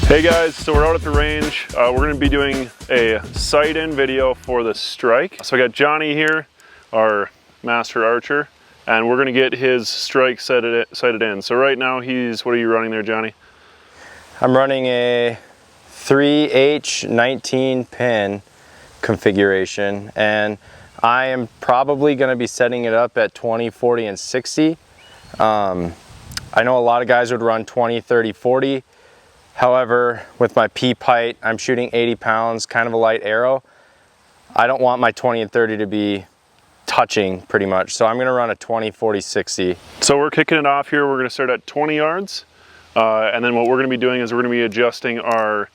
Hey guys, so we're out at the range. We're going to be doing a sight-in video for the strike. So I got Johnny here, our master archer, and we're going to get his strike sighted in. So right now what are you running there, Johnny? I'm running a 3H19 pin configuration, and I am probably going to be setting it up at 20, 40, and 60. I know a lot of guys would run 20, 30, 40. However, with my peep height, I'm shooting 80 pounds, kind of a light arrow. I don't want my 20 and 30 to be touching pretty much. So I'm gonna run a 20, 40, 60. So we're kicking it off here. We're gonna start at 20 yards. And then what we're gonna be doing is we're gonna be adjusting our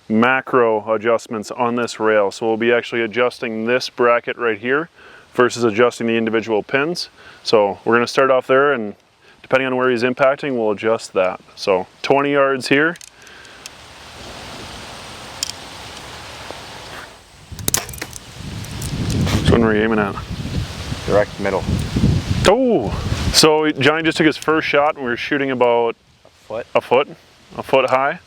macro adjustments on this rail. So we'll be actually adjusting this bracket right here versus adjusting the individual pins. So we're gonna start off there, and depending on where he's impacting, we'll adjust that. So 20 yards here. Which one were you aiming at? Direct middle. Oh! So Johnny just took his first shot and we were shooting about a foot high.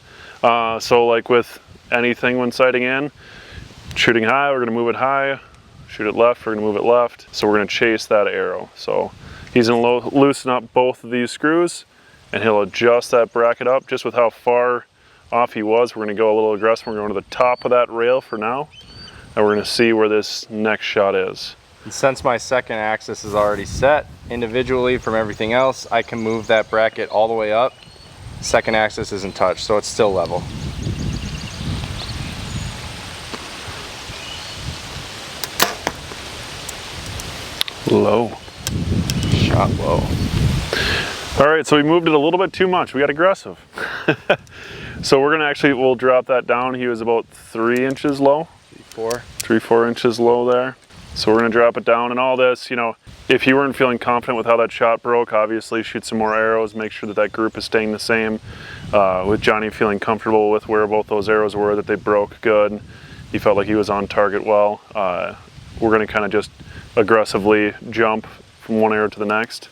So like with anything when sighting in, shooting high, we're gonna move it high. Shoot it left, we're gonna move it left. So we're gonna chase that arrow. So he's gonna loosen up both of these screws and he'll adjust that bracket up just with how far off he was. We're gonna go a little aggressive. We're going to the top of that rail for now. And we're going to see where this next shot is. And since my second axis is already set individually from everything else, I can move that bracket all the way up. Second axis isn't touched, so it's still level. Low. Shot low. All right, so we moved it a little bit too much. We got aggressive. So we're going to we'll drop that down. He was about 3 inches low. 3-4 inches low there. So we're going to drop it down, and all this, you know, if you weren't feeling confident with how that shot broke, obviously shoot some more arrows, make sure that that group is staying the same. With Johnny feeling comfortable with where both those arrows were, that they broke good, he felt like he was on target well. We're going to kind of just aggressively jump from one arrow to the next.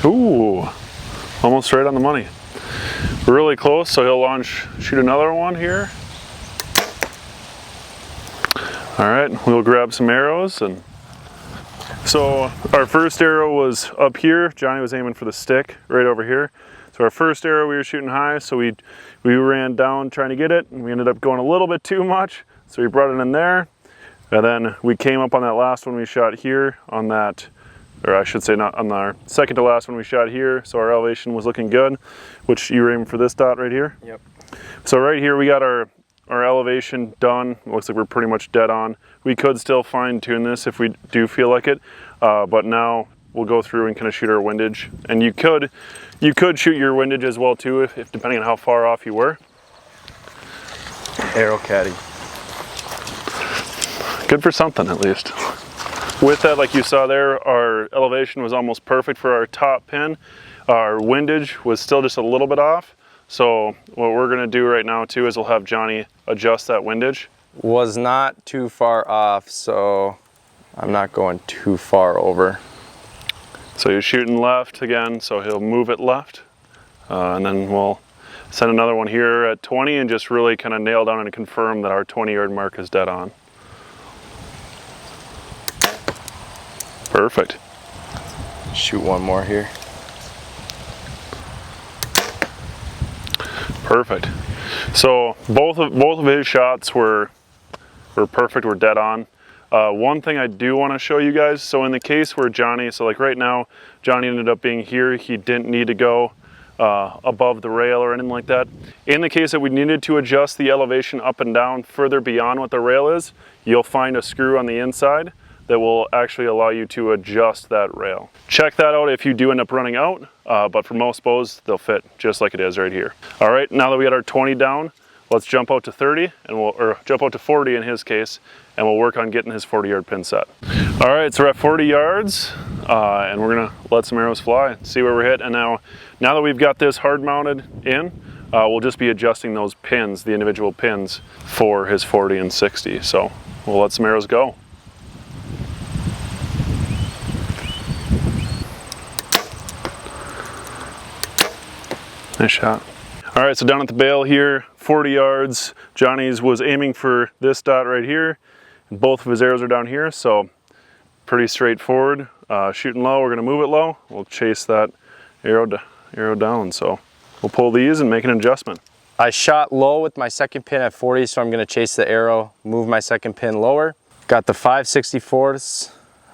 Ooh, almost right on the money. We're really close, so he'll shoot another one here. All right, we'll grab some arrows. And so our first arrow was up here. Johnny was aiming for the stick right over here. So our first arrow we were shooting high, so we ran down trying to get it, and we ended up going a little bit too much. So we brought it in there, and then we came up on that last one we shot here on that, or I should say not on our second to last one we shot here. So our elevation was looking good, which you were aiming for this dot right here. Yep. So right here we got our elevation done. Looks like we're pretty much dead on. We could still fine tune this if we do feel like it, but now we'll go through and kind of shoot our windage. And you could shoot your windage as well too, if depending on how far off you were. Arrow caddy. Good for something at least. With that, like you saw there, our elevation was almost perfect for our top pin. Our windage was still just a little bit off. So what we're gonna do right now too is we'll have Johnny adjust that windage. Was not too far off, so I'm not going too far over. So you're shooting left again, so he'll move it left. And then we'll send another one here at 20 and just really kind of nail down and confirm that our 20-yard mark is dead on. Perfect. Shoot one more here. Perfect. So both of his shots were perfect. We're dead on. One thing I do want to show you guys. So in the case where Johnny, so like right now, Johnny ended up being here. He didn't need to go above the rail or anything like that. In the case that we needed to adjust the elevation up and down further beyond what the rail is, you'll find a screw on the inside that will actually allow you to adjust that rail. Check that out if you do end up running out, but for most bows, they'll fit just like it is right here. All right, now that we got our 20 down, let's jump out to 30, or jump out to 40 in his case, and we'll work on getting his 40-yard pin set. All right, so we're at 40 yards, and we're gonna let some arrows fly and see where we're hit. And now that we've got this hard mounted in, we'll just be adjusting those pins, the individual pins, for his 40 and 60. So we'll let some arrows go. Nice shot. All right, so down at the bale here, 40 yards. Johnny's was aiming for this dot right here. And both of his arrows are down here, so pretty straightforward. Shooting low, we're gonna move it low. We'll chase that arrow down. So we'll pull these and make an adjustment. I shot low with my second pin at 40, so I'm gonna chase the arrow, move my second pin lower. Got the 5/64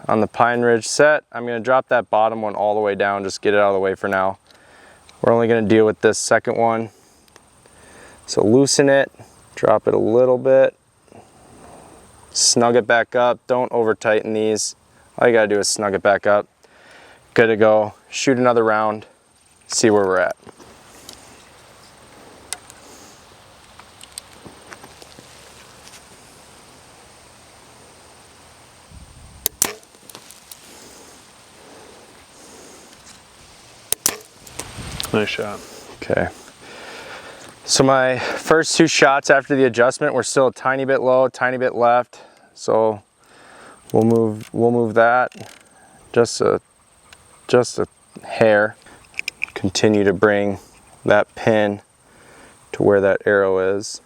on the Pine Ridge set. I'm gonna drop that bottom one all the way down, just get it out of the way for now. We're only gonna deal with this second one. So loosen it, drop it a little bit, snug it back up. Don't over tighten these. All you gotta do is snug it back up. Good to go. Shoot another round, see where we're at. Nice shot. Okay. So my first two shots after the adjustment were still a tiny bit low, tiny bit left. So we'll move that just a hair. Continue to bring that pin to where that arrow is.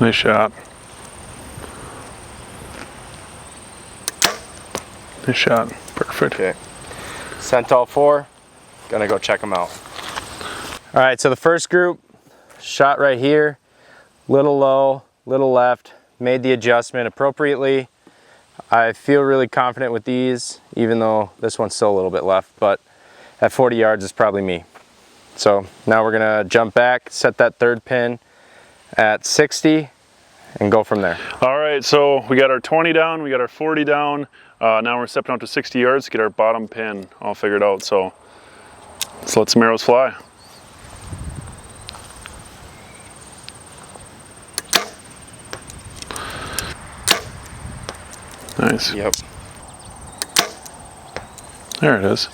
Nice shot. Nice shot. Perfect. Okay. Sent all four. Gonna go check them out. All right, so the first group, shot right here, little low, little left, made the adjustment appropriately. I feel really confident with these, even though this one's still a little bit left, but at 40 yards, it's probably me. So now we're gonna jump back, set that third pin at 60 and go from there. All right, so we got our 20 down, we got our 40 down. Now we're stepping out to 60 yards to get our bottom pin all figured out. So let's let some arrows fly. Nice. Yep. There it is.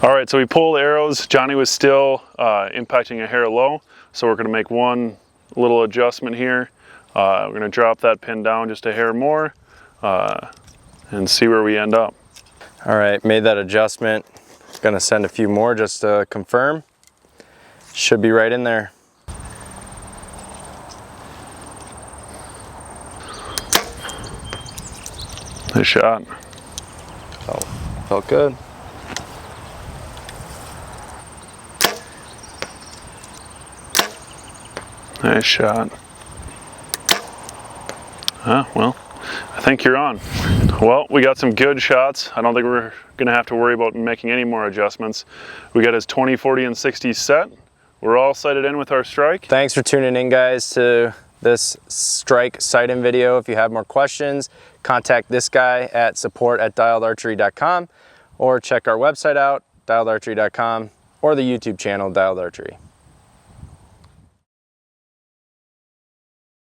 All right, so we pulled arrows. Johnny was still impacting a hair low, so we're gonna make one little adjustment here. We're gonna drop that pin down just a hair more and see where we end up. All right, made that adjustment. Gonna send a few more just to confirm. Should be right in there. Nice shot. Felt good. Nice shot. Well, I think you're on. Well, we got some good shots. I don't think we're gonna have to worry about making any more adjustments. We got his 20, 40, and 60 set. We're all sighted in with our strike. Thanks for tuning in, guys, to this strike sight-in video. If you have more questions, contact this guy at support@dialedarchery.com or check our website out, dialedarchery.com, or the YouTube channel, Dialed Archery.